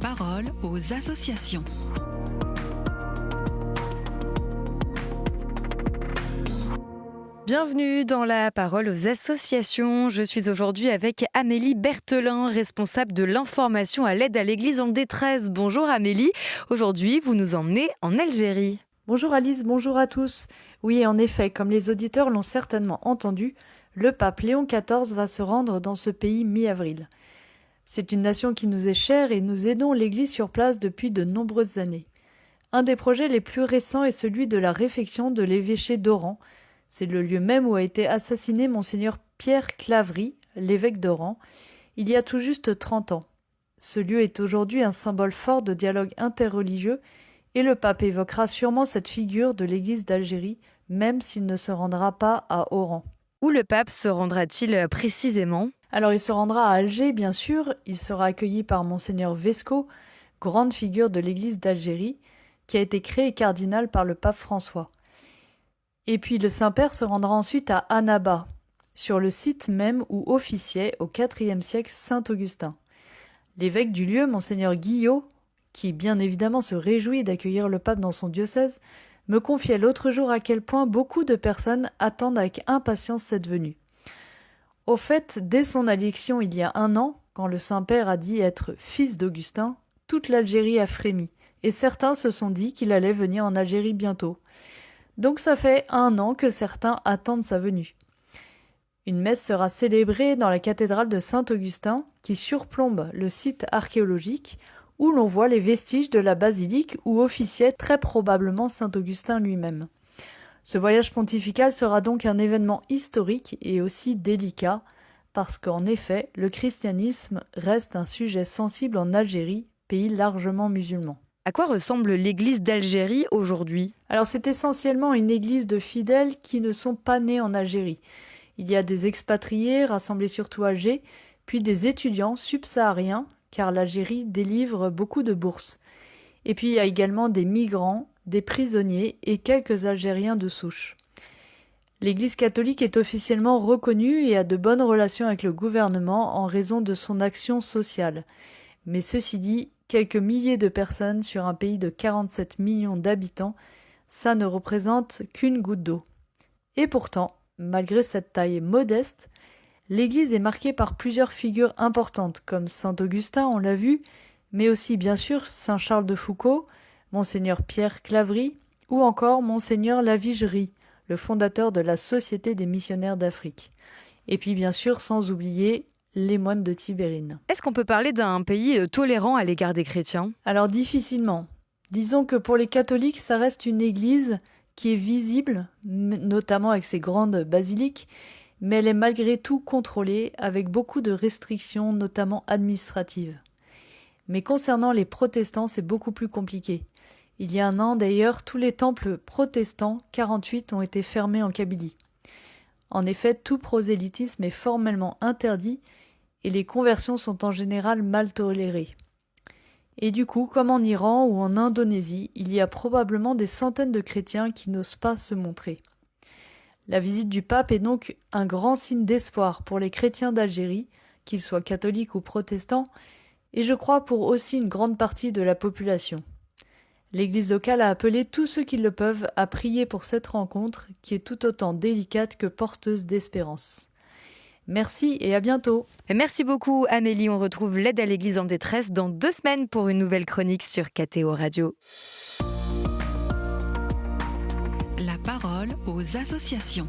parole aux associations. Bienvenue dans la parole aux associations. Je suis aujourd'hui avec Amélie Berthelin, responsable de l'information à l'aide à l'Église en détresse. Bonjour Amélie, aujourd'hui vous nous emmenez en Algérie. Bonjour Alice, bonjour à tous. Oui, en effet, comme les auditeurs l'ont certainement entendu, le pape Léon XIV va se rendre dans ce pays mi-avril. C'est une nation qui nous est chère et nous aidons l'Église sur place depuis de nombreuses années. Un des projets les plus récents est celui de la réfection de l'évêché d'Oran. C'est le lieu même où a été assassiné Monseigneur Pierre Claverie, l'évêque d'Oran, il y a tout juste 30 ans. Ce lieu est aujourd'hui un symbole fort de dialogue interreligieux et le pape évoquera sûrement cette figure de l'Église d'Algérie, même s'il ne se rendra pas à Oran. Où le pape se rendra-t-il précisément ? Alors il se rendra à Alger, bien sûr. Il sera accueilli par Monseigneur Vesco, grande figure de l'Église d'Algérie, qui a été créé cardinal par le pape François. Et puis le Saint-Père se rendra ensuite à Annaba, sur le site même où officiait au IVe siècle saint Augustin. L'évêque du lieu, Monseigneur Guillot, qui bien évidemment se réjouit d'accueillir le pape dans son diocèse, me confiait l'autre jour à quel point beaucoup de personnes attendent avec impatience cette venue. Au fait, dès son élection il y a 1 an, quand le Saint-Père a dit être fils d'Augustin, toute l'Algérie a frémi, et certains se sont dit qu'il allait venir en Algérie bientôt. Donc ça fait 1 an que certains attendent sa venue. Une messe sera célébrée dans la cathédrale de Saint-Augustin, qui surplombe le site archéologique, où l'on voit les vestiges de la basilique où officiait très probablement Saint-Augustin lui-même. Ce voyage pontifical sera donc un événement historique et aussi délicat, parce qu'en effet, le christianisme reste un sujet sensible en Algérie, pays largement musulman. À quoi ressemble l'Église d'Algérie aujourd'hui ? Alors c'est essentiellement une église de fidèles qui ne sont pas nés en Algérie. Il y a des expatriés rassemblés surtout à Alger, puis des étudiants subsahariens, car l'Algérie délivre beaucoup de bourses. Et puis il y a également des migrants, des prisonniers et quelques Algériens de souche. L'Église catholique est officiellement reconnue et a de bonnes relations avec le gouvernement en raison de son action sociale. Mais ceci dit, quelques milliers de personnes sur un pays de 47 millions d'habitants, ça ne représente qu'une goutte d'eau. Et pourtant, malgré cette taille modeste, l'Église est marquée par plusieurs figures importantes, comme saint Augustin, on l'a vu, mais aussi bien sûr saint Charles de Foucauld, Monseigneur Pierre Claverie, ou encore Monseigneur Lavigerie, le fondateur de la Société des missionnaires d'Afrique. Et puis bien sûr, sans oublier les moines de Tibérine. Est-ce qu'on peut parler d'un pays tolérant à l'égard des chrétiens ? Alors difficilement. Disons que pour les catholiques, ça reste une église qui est visible, notamment avec ses grandes basiliques, mais elle est malgré tout contrôlée avec beaucoup de restrictions, notamment administratives. Mais concernant les protestants, c'est beaucoup plus compliqué. Il y a 1 an d'ailleurs, tous les temples protestants, 48, ont été fermés en Kabylie. En effet, tout prosélytisme est formellement interdit et les conversions sont en général mal tolérées. Et du coup, comme en Iran ou en Indonésie, il y a probablement des centaines de chrétiens qui n'osent pas se montrer. La visite du pape est donc un grand signe d'espoir pour les chrétiens d'Algérie, qu'ils soient catholiques ou protestants, et je crois pour aussi une grande partie de la population. L'Église locale a appelé tous ceux qui le peuvent à prier pour cette rencontre qui est tout autant délicate que porteuse d'espérance. Merci et à bientôt. Merci beaucoup Amélie, on retrouve l'aide à l'Église en détresse dans 2 semaines pour une nouvelle chronique sur KTO Radio. La parole aux associations.